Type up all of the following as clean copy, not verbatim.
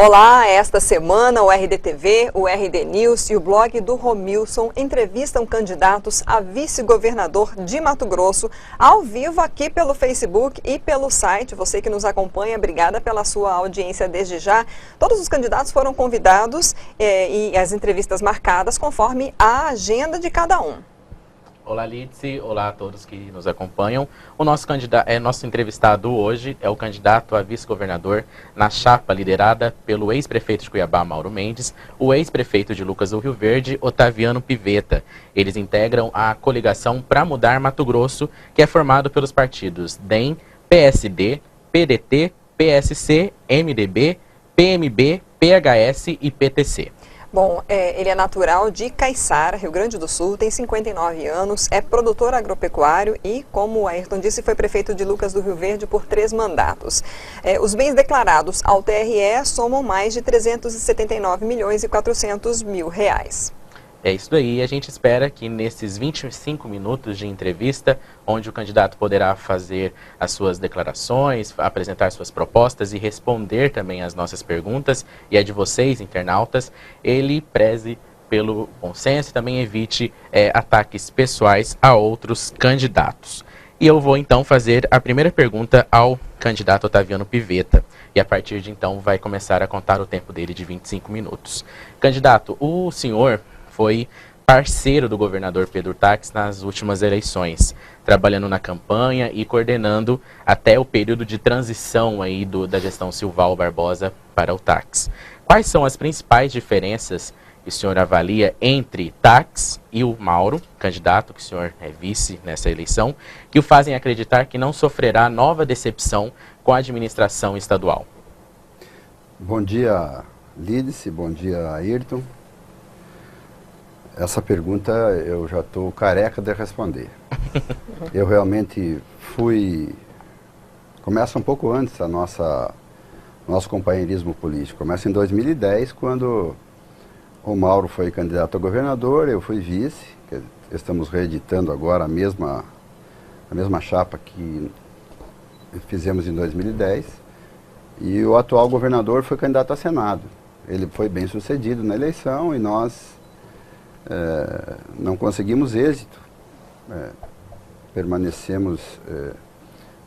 Olá, esta semana o RDTV, o RD News e o blog do Romilson entrevistam candidatos a vice-governador de Mato Grosso ao vivo aqui pelo Facebook e pelo site. Você que nos acompanha, obrigada pela sua audiência desde já. Todos os candidatos foram convidados e as entrevistas marcadas conforme a agenda de cada um. Olá, Lídice. Olá a todos que nos acompanham. O nosso entrevistado hoje é o candidato a vice-governador na chapa liderada pelo ex-prefeito de Cuiabá, Mauro Mendes, o ex-prefeito de Lucas do Rio Verde, Otaviano Pivetta. Eles integram a coligação Pra Mudar Mato Grosso, que é formado pelos partidos DEM, PSD, PDT, PSC, MDB, PMB, PHS e PTC. Bom, ele é natural de Caiçara, Rio Grande do Sul, tem 59 anos, é produtor agropecuário e, como o Ayrton disse, foi prefeito de Lucas do Rio Verde por 3 mandatos. Os bens declarados ao TRE somam mais de 379 milhões e 400 mil reais. É isso aí, a gente espera que nesses 25 minutos de entrevista, onde o candidato poderá fazer as suas declarações, apresentar suas propostas e responder também as nossas perguntas e a de vocês, internautas, ele preze pelo consenso e também evite ataques pessoais a outros candidatos. E eu vou então fazer a primeira pergunta ao candidato Otaviano Pivetta. E a partir de então vai começar a contar o tempo dele de 25 minutos. Candidato, o senhor foi parceiro do governador Pedro Taques nas últimas eleições, trabalhando na campanha e coordenando até o período de transição aí da gestão Silval Barbosa para o Taques. Quais são as principais diferenças que o senhor avalia entre Taques e o Mauro, candidato, que o senhor é vice nessa eleição, que o fazem acreditar que não sofrerá nova decepção com a administração estadual? Bom dia, Lídice, bom dia, Ayrton. Essa pergunta eu já estou careca de responder. Eu realmente começa um pouco antes nosso companheirismo político. Começa em 2010, quando o Mauro foi candidato a governador, eu fui vice. Estamos reeditando agora a mesma chapa que fizemos em 2010. E o atual governador foi candidato a Senado. Ele foi bem sucedido na eleição e nós não conseguimos êxito, permanecemos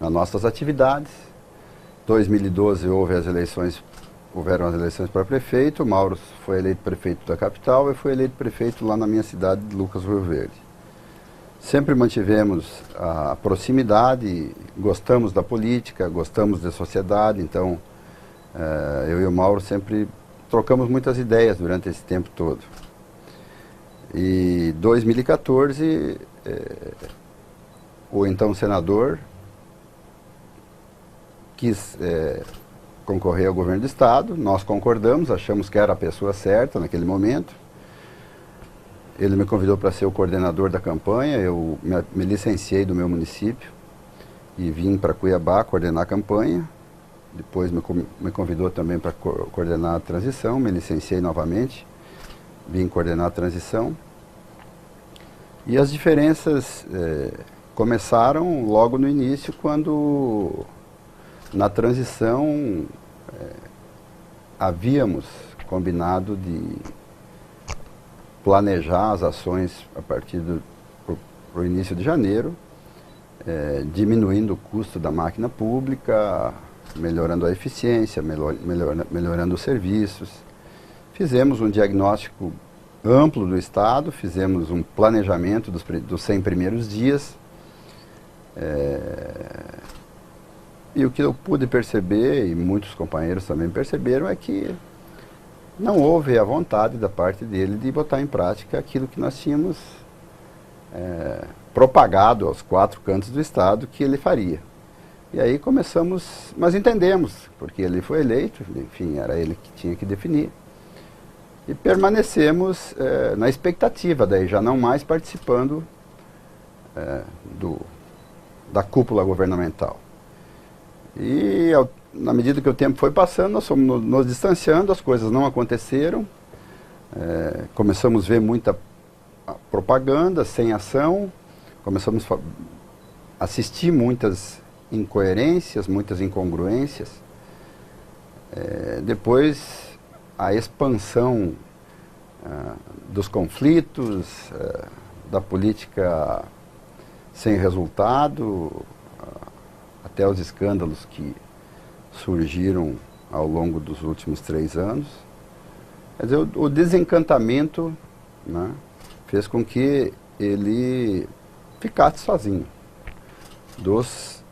nas nossas atividades. Em 2012 houveram as eleições para prefeito, o Mauro foi eleito prefeito da capital e foi eleito prefeito lá na minha cidade de Lucas do Rio Verde. Sempre mantivemos a proximidade, gostamos da política, gostamos da sociedade, então eu e o Mauro sempre trocamos muitas ideias durante esse tempo todo. E em 2014, o então senador quis concorrer ao governo do estado, nós concordamos, achamos que era a pessoa certa naquele momento. Ele me convidou para ser o coordenador da campanha, eu me licenciei do meu município e vim para Cuiabá coordenar a campanha. Depois me convidou também para coordenar a transição, me licenciei novamente. Vim coordenar a transição. E as diferenças começaram logo no início, quando na transição havíamos combinado de planejar as ações a partir do início de janeiro, diminuindo o custo da máquina pública, melhorando a eficiência, melhorando os serviços. Fizemos um diagnóstico amplo do estado, fizemos um planejamento dos 100 primeiros dias. E o que eu pude perceber, e muitos companheiros também perceberam, é que não houve a vontade da parte dele de botar em prática aquilo que nós tínhamos propagado aos 4 cantos do estado que ele faria. E aí começamos, mas entendemos, porque ele foi eleito, enfim, era ele que tinha que definir. E permanecemos na expectativa, daí já não mais participando da cúpula governamental. E na medida que o tempo foi passando, nós fomos nos distanciando, as coisas não aconteceram. Começamos a ver muita propaganda sem ação, começamos a assistir muitas incoerências, muitas incongruências. Depois, a expansão dos conflitos, da política sem resultado, até os escândalos que surgiram ao longo dos últimos 3 anos. Quer dizer, o desencantamento, né, fez com que ele ficasse sozinho. Dos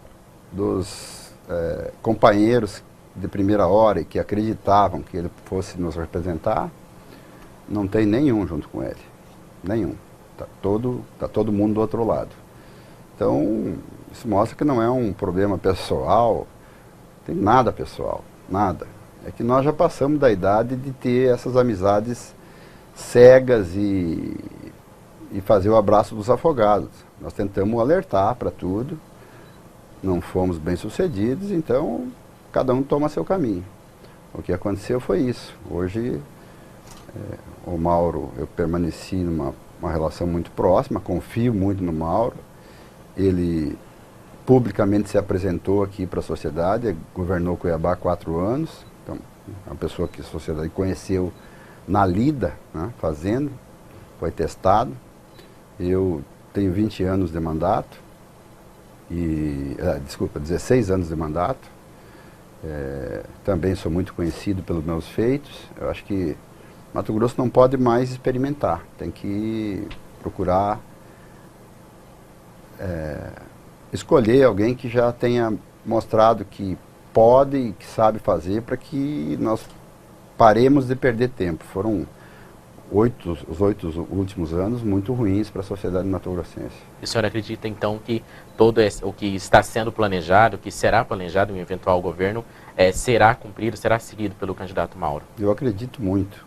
companheiros de primeira hora e que acreditavam que ele fosse nos representar, não tem nenhum junto com ele. Nenhum. Tá todo mundo do outro lado. Então, isso mostra que não é um problema pessoal, não tem nada pessoal, nada. É que nós já passamos da idade de ter essas amizades cegas e fazer o abraço dos afogados. Nós tentamos alertar para tudo, não fomos bem sucedidos, então cada um toma seu caminho. O que aconteceu foi isso. Hoje, o Mauro, eu permaneci numa relação muito próxima, confio muito no Mauro. Ele publicamente se apresentou aqui para a sociedade, governou Cuiabá 4 anos, então, é uma pessoa que a sociedade conheceu na lida, né, fazendo, foi testado. Eu tenho 20 anos de mandato, 16 anos de mandato. Também sou muito conhecido pelos meus feitos. Eu acho que Mato Grosso não pode mais experimentar, tem que procurar escolher alguém que já tenha mostrado que pode e que sabe fazer, para que nós paremos de perder tempo. Foram os 8 últimos anos muito ruins para a sociedade mato-grossense. E o senhor acredita então que o que está sendo planejado, que será planejado em um eventual governo, será cumprido, será seguido pelo candidato Mauro? Eu acredito muito.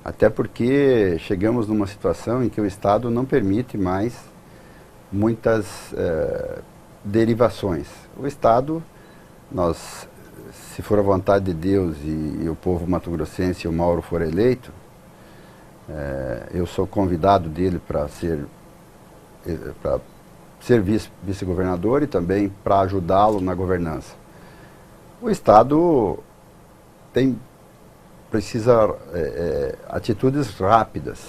Até porque chegamos numa situação em que o Estado não permite mais muitas derivações. O Estado, se for a vontade de Deus e o povo mato-grossense e o Mauro for eleito, eu sou convidado dele para ser vice-governador e também para ajudá-lo na governança. O Estado precisa atitudes rápidas,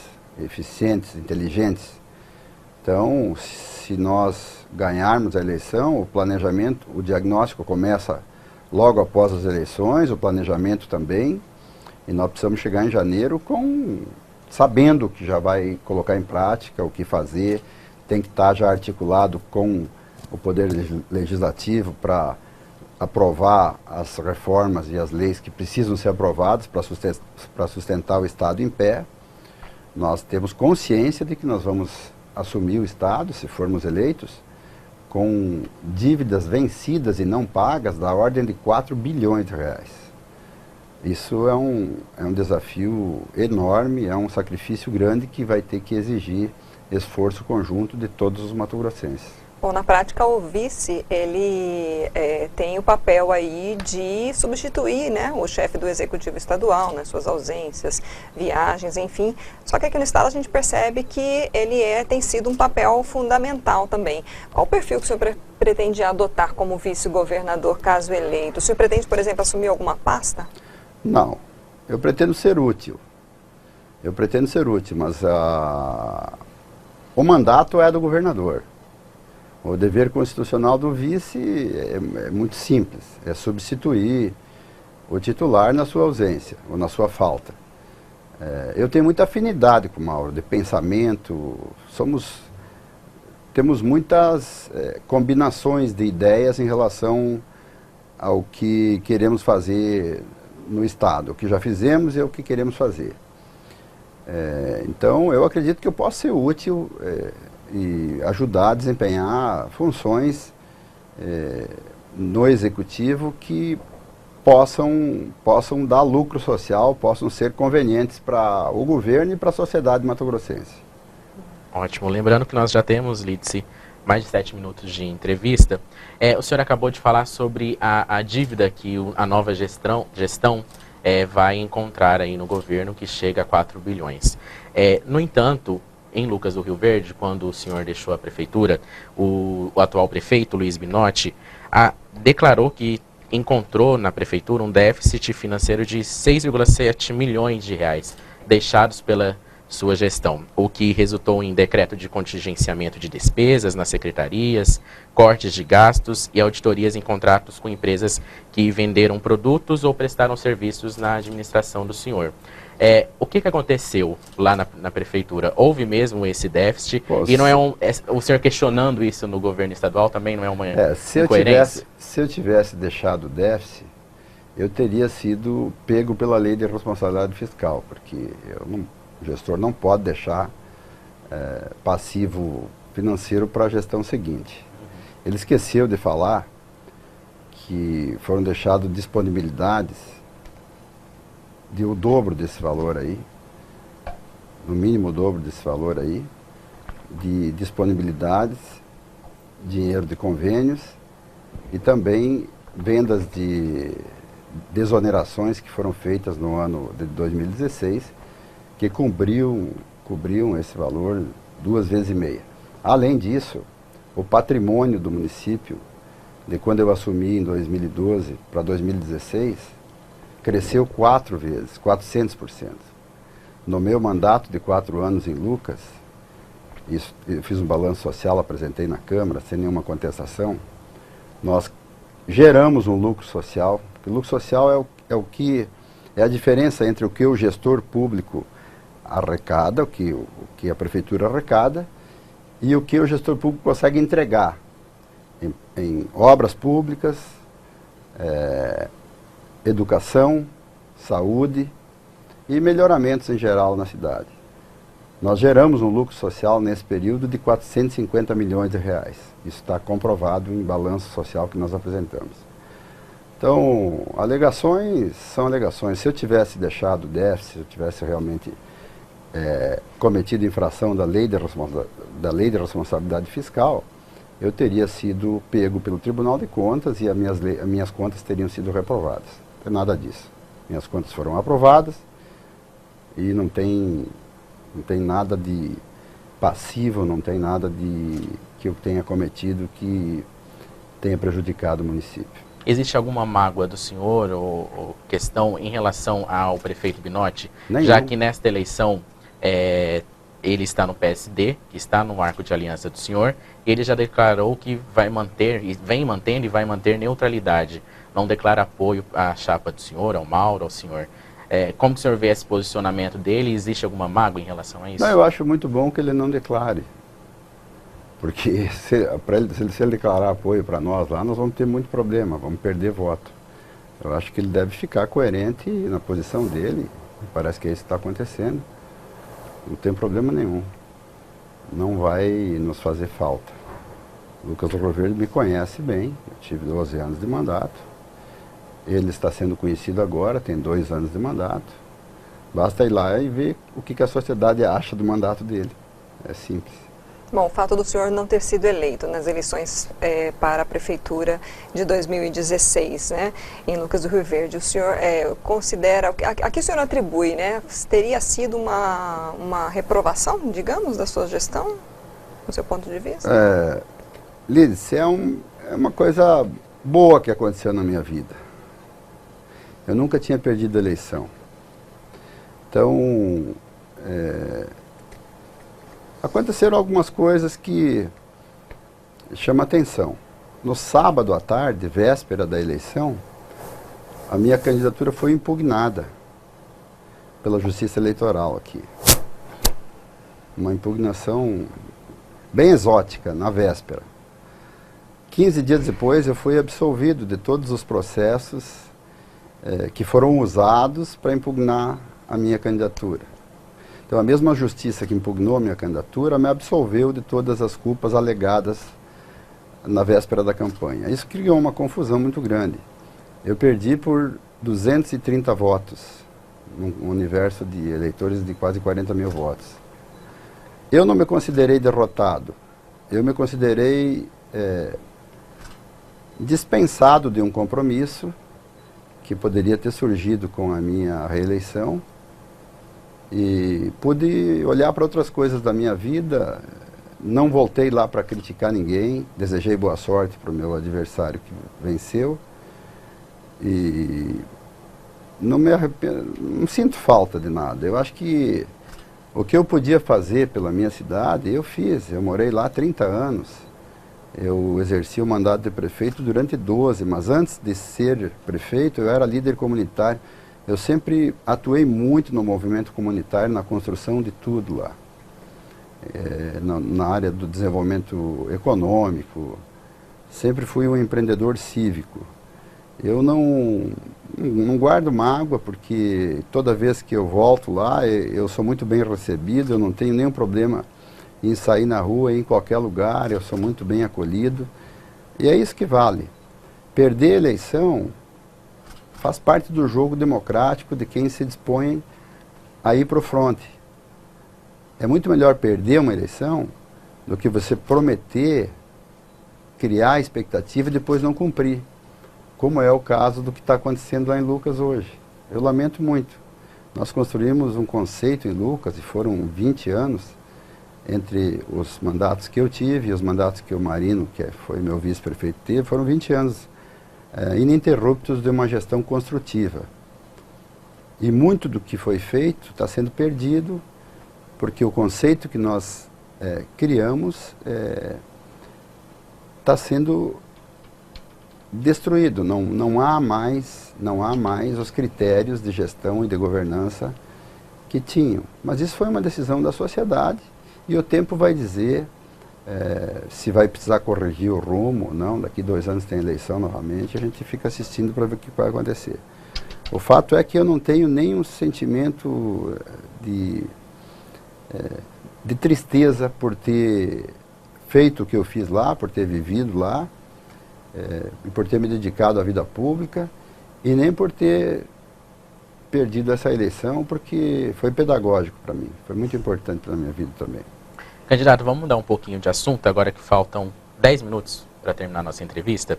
eficientes, inteligentes. Então, se nós ganharmos a eleição, o planejamento, o diagnóstico começa logo após as eleições, o planejamento também, e nós precisamos chegar em janeiro sabendo que já vai colocar em prática, o que fazer, tem que estar já articulado com o Poder Legislativo para aprovar as reformas e as leis que precisam ser aprovadas para sustentar o Estado em pé. Nós temos consciência de que nós vamos assumir o Estado, se formos eleitos, com dívidas vencidas e não pagas da ordem de 4 bilhões de reais. Isso é um desafio enorme, é um sacrifício grande que vai ter que exigir esforço conjunto de todos os mato-grossenses. Bom, na prática, o vice, ele tem o papel aí de substituir, né, o chefe do executivo estadual, nas suas ausências, viagens, enfim. Só que aqui no estado a gente percebe que ele tem sido um papel fundamental também. Qual o perfil que o senhor pretende adotar como vice-governador, caso eleito? O senhor pretende, por exemplo, assumir alguma pasta? Não, eu pretendo ser útil. Mas o mandato é do governador. O dever constitucional do vice é muito simples, é substituir o titular na sua ausência, ou na sua falta. Eu tenho muita afinidade com o Mauro, de pensamento, temos muitas combinações de ideias em relação ao que queremos fazer no Estado, o que já fizemos e o que queremos fazer. Então, eu acredito que eu posso ser útil e ajudar a desempenhar funções no Executivo que possam dar lucro social, possam ser convenientes para o governo e para a sociedade mato-grossense. Ótimo. Lembrando que nós já temos, Lídice, mais de 7 minutos de entrevista. O senhor acabou de falar sobre a dívida que a nova gestão vai encontrar aí no governo, que chega a 4 bilhões. No entanto, em Lucas do Rio Verde, quando o senhor deixou a prefeitura, o atual prefeito, Luiz Binotti, declarou que encontrou na prefeitura um déficit financeiro de 6,7 milhões de reais deixados pela sua gestão, o que resultou em decreto de contingenciamento de despesas nas secretarias, cortes de gastos e auditorias em contratos com empresas que venderam produtos ou prestaram serviços na administração do senhor. O que aconteceu lá na prefeitura? Houve mesmo esse déficit? E não é o senhor questionando isso no governo estadual também não é uma incoerência? Se eu tivesse deixado o déficit, eu teria sido pego pela lei de responsabilidade fiscal, porque o gestor não pode deixar passivo financeiro para a gestão seguinte. Ele esqueceu de falar que foram deixadas disponibilidades de o dobro desse valor aí, no mínimo o dobro desse valor aí, de disponibilidades, dinheiro de convênios e também vendas de desonerações que foram feitas no ano de 2016, que cobriam esse valor 2,5 vezes. Além disso, o patrimônio do município, de quando eu assumi em 2012 para 2016, cresceu 4 vezes, 400%. No meu mandato de 4 anos em Lucas, eu fiz um balanço social, apresentei na Câmara, sem nenhuma contestação, nós geramos um lucro social, porque o lucro social é a diferença entre o que o gestor público arrecada, o que a prefeitura arrecada, e o que o gestor público consegue entregar em obras públicas, educação, saúde e melhoramentos em geral na cidade. Nós geramos um lucro social nesse período de 450 milhões de reais. Isso está comprovado em balanço social que nós apresentamos. Então, alegações são alegações. Se eu tivesse deixado déficit, se eu tivesse realmente cometido infração da lei de responsabilidade fiscal, eu teria sido pego pelo Tribunal de Contas e as minhas contas teriam sido reprovadas. Não tem nada disso. Minhas contas foram aprovadas e não tem nada de passivo, não tem nada que eu tenha cometido que tenha prejudicado o município. Existe alguma mágoa do senhor ou questão em relação ao prefeito Binotti? Nenhum. Já que nesta eleição ele está no PSD, que está no arco de aliança do senhor, ele já declarou que vai manter, e vem mantendo e vai manter neutralidade. Não declara apoio à chapa do senhor, ao Mauro, ao senhor. Como que o senhor vê esse posicionamento dele? Existe alguma mágoa em relação a isso? Não, eu acho muito bom que ele não declare. Porque se ele declarar apoio para nós lá, nós vamos ter muito problema, vamos perder voto. Eu acho que ele deve ficar coerente na posição dele. Parece que é isso que está acontecendo. Não tem problema nenhum. Não vai nos fazer falta. O Lucas Ouro Verde me conhece bem. Eu tive 12 anos de mandato. Ele está sendo conhecido agora, tem 2 anos de mandato. Basta ir lá e ver o que a sociedade acha do mandato dele. É simples. Bom, o fato do senhor não ter sido eleito nas eleições para a prefeitura de 2016, né, em Lucas do Rio Verde, o senhor considera, a que o senhor atribui, né, teria sido uma reprovação, digamos, da sua gestão, do seu ponto de vista? Lides, é uma coisa boa que aconteceu na minha vida. Eu nunca tinha perdido a eleição. Então, aconteceram algumas coisas que chamam atenção. No sábado à tarde, véspera da eleição, a minha candidatura foi impugnada pela Justiça Eleitoral aqui. Uma impugnação bem exótica, na véspera. 15 dias depois, eu fui absolvido de todos os processos que foram usados para impugnar a minha candidatura. Então, a mesma justiça que impugnou a minha candidatura me absolveu de todas as culpas alegadas na véspera da campanha. Isso criou uma confusão muito grande. Eu perdi por 230 votos, num universo de eleitores de quase 40 mil votos. Eu não me considerei derrotado. Eu me considerei dispensado de um compromisso que poderia ter surgido com a minha reeleição. E pude olhar para outras coisas da minha vida, não voltei lá para criticar ninguém, desejei boa sorte para o meu adversário que venceu E não me arrependo, não sinto falta de nada. Eu acho que o que eu podia fazer pela minha cidade, eu fiz. Eu morei lá há 30 anos. Eu exerci o mandato de prefeito durante 12, mas antes de ser prefeito, eu era líder comunitário. Eu sempre atuei muito no movimento comunitário, na construção de tudo lá. Na área do desenvolvimento econômico. Sempre fui um empreendedor cívico. Eu não guardo mágoa, porque toda vez que eu volto lá, eu sou muito bem recebido, eu não tenho nenhum problema em sair na rua, em qualquer lugar, eu sou muito bem acolhido. E é isso que vale. Perder a eleição faz parte do jogo democrático de quem se dispõe a ir para o fronte. É muito melhor perder uma eleição do que você prometer, criar expectativa e depois não cumprir, como é o caso do que está acontecendo lá em Lucas hoje. Eu lamento muito. Nós construímos um conceito em Lucas, e foram 20 anos, entre os mandatos que eu tive e os mandatos que o Marino, que foi meu vice-prefeito, teve, foram 20 anos ininterruptos de uma gestão construtiva. E muito do que foi feito está sendo perdido, porque o conceito que nós criamos está sendo destruído. Não há mais os critérios de gestão e de governança que tinham. Mas isso foi uma decisão da sociedade e o tempo vai dizer se vai precisar corrigir o rumo ou não. Daqui 2 anos tem eleição novamente, a gente fica assistindo para ver o que vai acontecer. O fato é que eu não tenho nenhum sentimento de tristeza por ter feito o que eu fiz lá, por ter vivido lá, e por ter me dedicado à vida pública, e nem por ter perdido essa eleição, porque foi pedagógico para mim, foi muito importante na minha vida também. Candidato, vamos mudar um pouquinho de assunto, agora que faltam 10 minutos para terminar a nossa entrevista.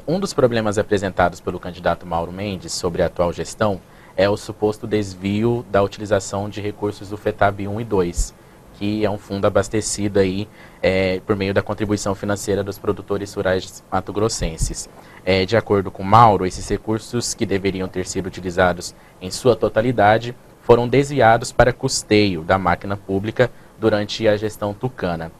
Um dos problemas apresentados pelo candidato Mauro Mendes sobre a atual gestão é o suposto desvio da utilização de recursos do FETAB 1 e 2, que é um fundo abastecido aí, por meio da contribuição financeira dos produtores rurais mato-grossenses. De acordo com Mauro, esses recursos que deveriam ter sido utilizados em sua totalidade foram desviados para custeio da máquina pública durante a gestão tucana.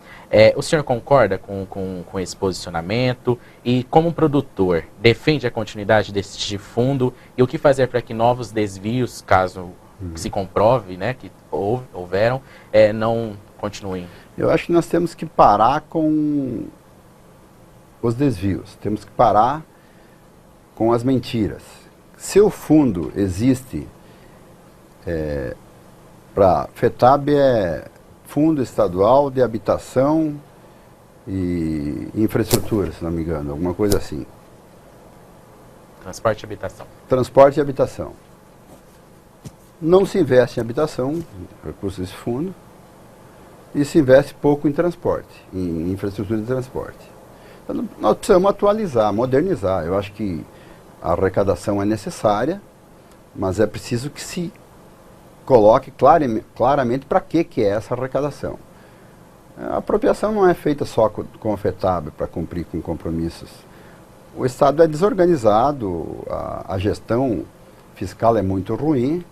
O senhor concorda com esse posicionamento? E, como produtor, defende a continuidade deste fundo? E o que fazer para que novos desvios, caso se comprove, né, que houveram, não continuem? Eu acho que nós temos que parar com os desvios, temos que parar com as mentiras. Se o fundo existe para FETAB, Fundo Estadual de Habitação e Infraestrutura, se não me engano, alguma coisa assim. Transporte e habitação. Transporte e habitação. Não se investe em habitação, recursos desse fundo, e se investe pouco em transporte, em infraestrutura de transporte. Então, nós precisamos atualizar, modernizar. Eu acho que a arrecadação é necessária, mas é preciso que se coloque claramente para que é essa arrecadação. A apropriação não é feita só com o FETAB para cumprir com compromissos. O Estado é desorganizado, a gestão fiscal é muito ruim,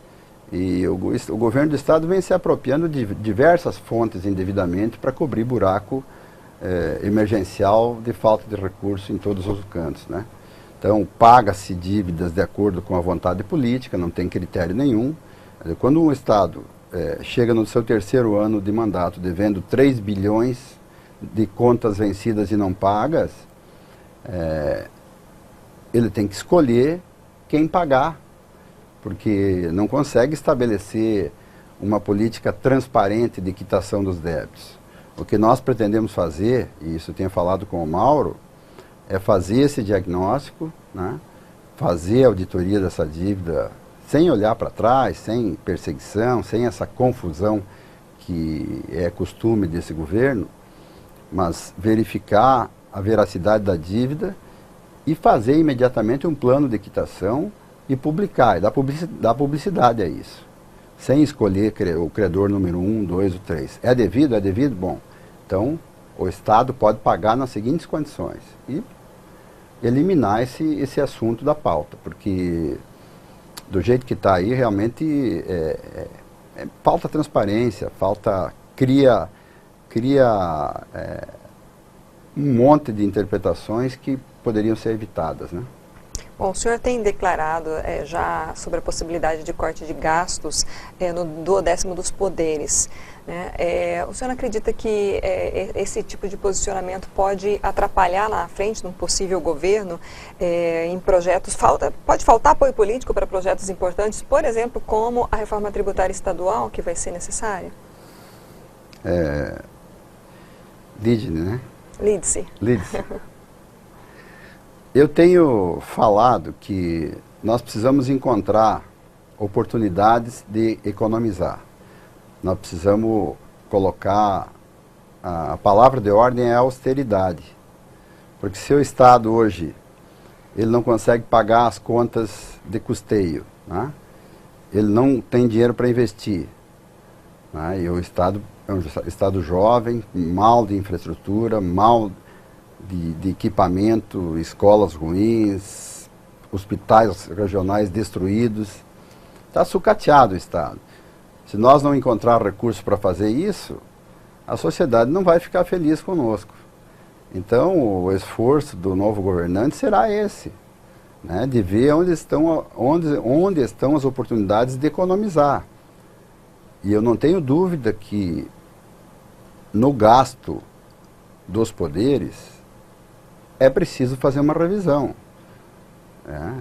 e o governo do Estado vem se apropriando de diversas fontes indevidamente para cobrir buraco emergencial de falta de recurso em todos os cantos, né? Então, paga-se dívidas de acordo com a vontade política, não tem critério nenhum. Quando um Estado chega no seu 3º ano de mandato devendo 3 bilhões de contas vencidas e não pagas, ele tem que escolher quem pagar, porque não consegue estabelecer uma política transparente de quitação dos débitos. O que nós pretendemos fazer, e isso eu tenho falado com o Mauro, é fazer esse diagnóstico, né, fazer a auditoria dessa dívida sem olhar para trás, sem perseguição, sem essa confusão que é costume desse governo, mas verificar a veracidade da dívida e fazer imediatamente um plano de quitação e publicar, e dar publicidade a isso, sem escolher o credor número 1, 2 ou 3. É devido? É devido? Bom, então o Estado pode pagar nas seguintes condições. E eliminar esse assunto da pauta, porque do jeito que está aí, realmente falta transparência, cria um monte de interpretações que poderiam ser evitadas, né? Bom, o senhor tem declarado já sobre a possibilidade de corte de gastos no 12º dos poderes, né? O senhor acredita que esse tipo de posicionamento pode atrapalhar lá na frente, num possível governo, em projetos? Pode faltar apoio político para projetos importantes, por exemplo, como a reforma tributária estadual, que vai ser necessária? Lidne, né? Lidse. Eu tenho falado que nós precisamos encontrar oportunidades de economizar. Nós precisamos colocar, a palavra de ordem é a austeridade. Porque se o Estado hoje, ele não consegue pagar as contas de custeio, né? Ele não tem dinheiro para investir, né? E o Estado é um Estado jovem, mal de infraestrutura, mal de equipamento, escolas ruins, hospitais regionais destruídos. Está sucateado o Estado. Se nós não encontrar recursos para fazer isso, a sociedade não vai ficar feliz conosco. Então, o esforço do novo governante será esse, né, de ver onde estão as oportunidades de economizar. E eu não tenho dúvida que no gasto dos poderes é preciso fazer uma revisão.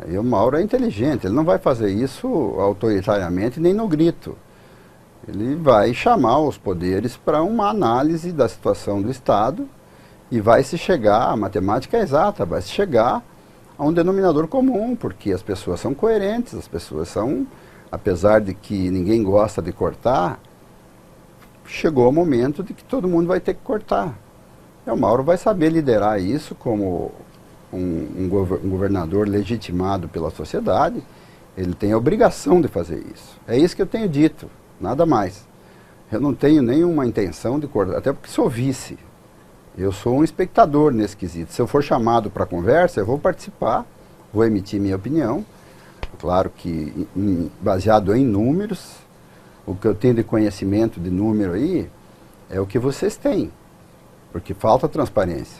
E o Mauro é inteligente, ele não vai fazer isso autoritariamente nem no grito. Ele vai chamar os poderes para uma análise da situação do Estado e vai se chegar, a matemática é exata, vai se chegar a um denominador comum, porque as pessoas são coerentes, as pessoas são, apesar de que ninguém gosta de cortar, chegou o momento de que todo mundo vai ter que cortar. E o Mauro vai saber liderar isso como um governador legitimado pela sociedade. Ele tem a obrigação de fazer isso. É isso que eu tenho dito, nada mais. Eu não tenho nenhuma intenção de cortar, até porque sou vice. Eu sou um espectador nesse quesito. Se eu for chamado para conversa, eu vou participar, vou emitir minha opinião. Claro que baseado em números, o que eu tenho de conhecimento de número aí é o que vocês têm. Porque falta transparência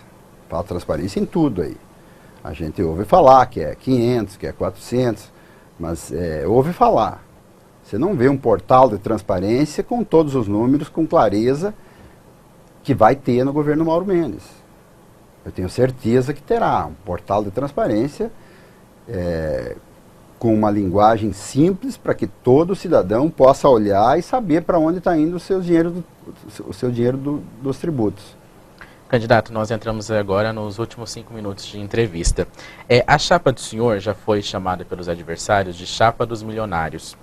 em tudo aí. A gente ouve falar que é 500, que é 400, mas ouve falar. Você não vê um portal de transparência com todos os números, com clareza, que vai ter no governo Mauro Mendes. Eu tenho certeza que terá um portal de transparência com uma linguagem simples para que todo cidadão possa olhar e saber para onde está indo o seu dinheiro dos tributos. Candidato, nós entramos agora nos últimos 5 minutos de entrevista. A chapa do senhor já foi chamada pelos adversários de chapa dos milionários.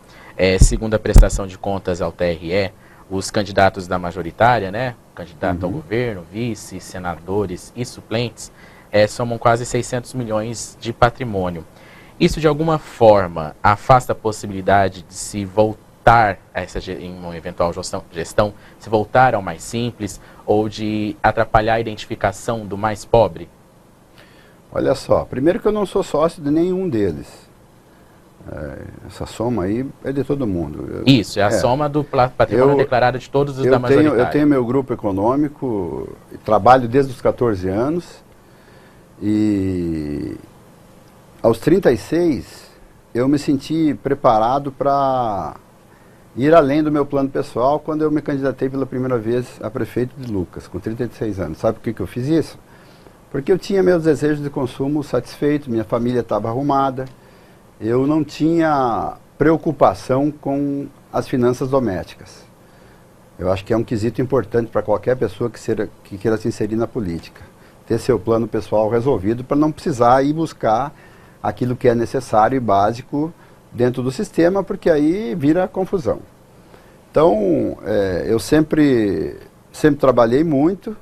Segundo a prestação de contas ao TRE, os candidatos da majoritária, né, candidato ao governo, vice, senadores e suplentes, somam quase 600 milhões de patrimônio. Isso, de alguma forma, afasta a possibilidade de se voltar em uma eventual gestão, se voltar ao mais simples ou de atrapalhar a identificação do mais pobre? Olha só, primeiro que eu não sou sócio de nenhum deles. Essa soma aí é de todo mundo. Isso, é a soma do patrimônio declarado de todos os da majoritária. Eu tenho meu grupo econômico, trabalho desde os 14 anos e aos 36 eu me senti preparado para ir além do meu plano pessoal quando eu me candidatei pela primeira vez a prefeito de Lucas, com 36 anos. Sabe por que eu fiz isso? Porque eu tinha meus desejos de consumo satisfeitos, minha família estava arrumada, eu não tinha preocupação com as finanças domésticas. Eu acho que é um quesito importante para qualquer pessoa que queira se inserir na política. Ter seu plano pessoal resolvido para não precisar ir buscar aquilo que é necessário e básico dentro do sistema, porque aí vira confusão. Então, eu sempre trabalhei muito,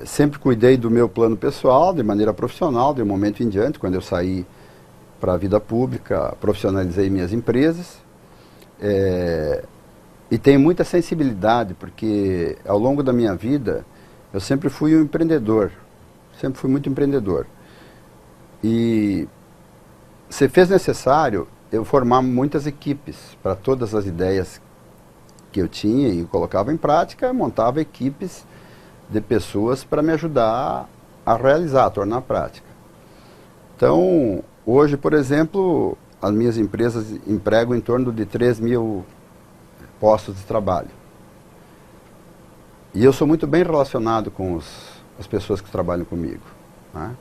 sempre cuidei do meu plano pessoal, de maneira profissional, de um momento em diante, quando eu saí para a vida pública, profissionalizei minhas empresas, e tenho muita sensibilidade, porque ao longo da minha vida, eu sempre fui um empreendedor, sempre fui muito empreendedor. E se fez necessário eu formar muitas equipes para todas as ideias que eu tinha e colocava em prática, montava equipes de pessoas para me ajudar a realizar, a tornar prática. Então, hoje, por exemplo, as minhas empresas empregam em torno de 3.000 postos de trabalho. E eu sou muito bem relacionado com as pessoas que trabalham comigo, né?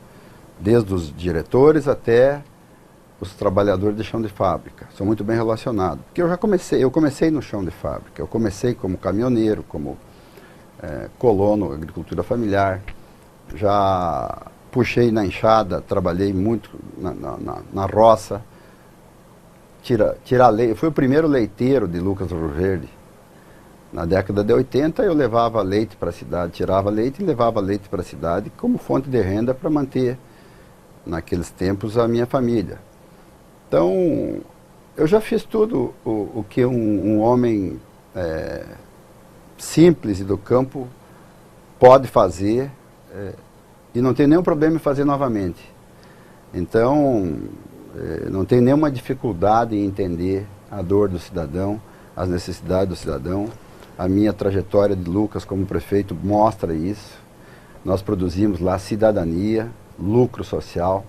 Desde os diretores até os trabalhadores de chão de fábrica. Sou muito bem relacionado. Porque eu comecei no chão de fábrica, eu comecei como caminhoneiro, como colono, agricultura familiar, já puxei na enxada, trabalhei muito na roça, tirar leite. Eu fui o primeiro leiteiro de Lucas do Rio Verde. Na década de 80 eu levava leite para a cidade, tirava leite e levava leite para a cidade como fonte de renda para manter, naqueles tempos, a minha família. Então, eu já fiz tudo o que um homem simples e do campo pode fazer e não tem nenhum problema em fazer novamente. Então, não tem nenhuma dificuldade em entender a dor do cidadão, as necessidades do cidadão. A minha trajetória de Lucas como prefeito mostra isso. Nós produzimos lá cidadania, lucro social.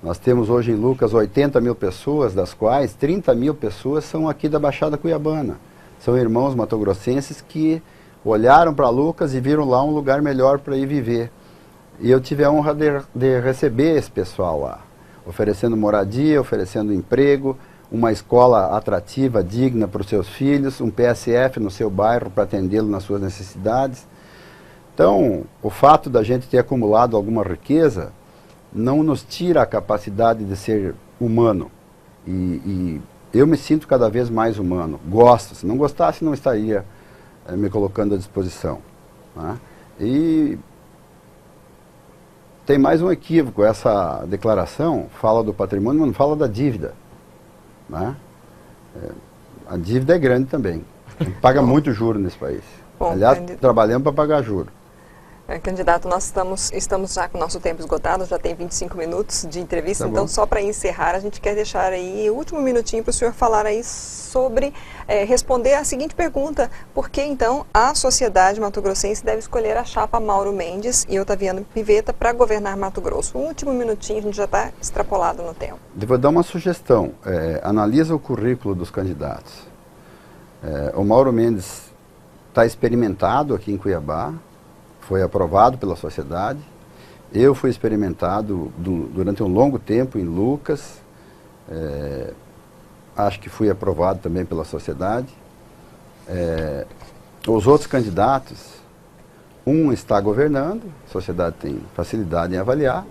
Nós temos hoje em Lucas 80.000 pessoas, das quais 30.000 pessoas são aqui da Baixada Cuiabana. São irmãos matogrossenses que olharam para Lucas e viram lá um lugar melhor para ir viver. E eu tive a honra de receber esse pessoal lá, oferecendo moradia, oferecendo emprego, uma escola atrativa, digna para os seus filhos, um PSF no seu bairro para atendê-lo nas suas necessidades. Então, o fato da gente ter acumulado alguma riqueza não nos tira a capacidade de ser humano. E eu me sinto cada vez mais humano. Gosto. Se não gostasse, não estaria me colocando à disposição, né? E tem mais um equívoco. Essa declaração fala do patrimônio, mas não fala da dívida, né? A dívida é grande também. A gente paga muito juro nesse país. Bom, aliás, trabalhamos para pagar juro. Candidato, nós estamos já com o nosso tempo esgotado, já tem 25 minutos de entrevista, então só para encerrar, a gente quer deixar aí o último minutinho para o senhor falar aí sobre, responder a seguinte pergunta: por que então a sociedade mato-grossense deve escolher a chapa Mauro Mendes e Otaviano Pivetta para governar Mato Grosso? Um último minutinho, a gente já está extrapolado no tempo. Vou dar uma sugestão, analisa o currículo dos candidatos. O Mauro Mendes está experimentado aqui em Cuiabá, foi aprovado pela sociedade. Eu fui experimentado durante um longo tempo em Lucas. Acho que fui aprovado também pela sociedade. Os outros candidatos, um está governando, a sociedade tem facilidade em avaliar.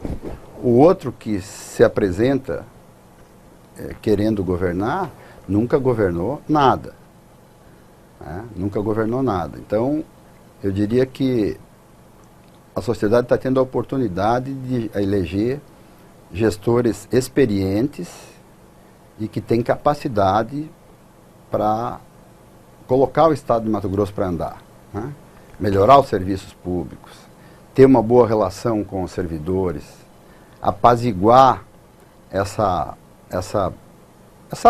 O outro que se apresenta querendo governar, nunca governou nada, né? Nunca governou nada. Então, eu diria que a sociedade está tendo a oportunidade de eleger gestores experientes e que têm capacidade para colocar o estado de Mato Grosso para andar, né? Melhorar os serviços públicos, ter uma boa relação com os servidores, apaziguar essa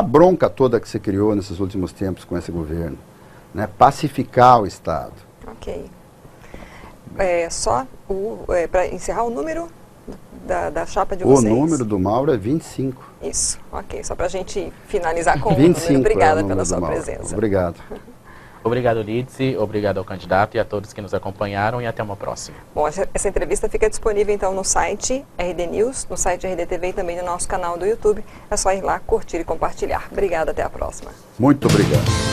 bronca toda que se criou nesses últimos tempos com esse governo, né? Pacificar o estado. Ok. Para encerrar, o número da chapa de vocês? O número do Mauro é 25. Isso, ok. Só para a gente finalizar com 25 o número. Obrigada é o número pela sua Mauro. presença. Obrigado. Obrigado, Lídice, obrigado ao candidato e a todos que nos acompanharam, e até uma próxima. Bom, essa entrevista fica disponível então no site RD News, no site RD TV e também no nosso canal do YouTube. É só ir lá, curtir e compartilhar. Obrigada, até a próxima. Muito obrigado.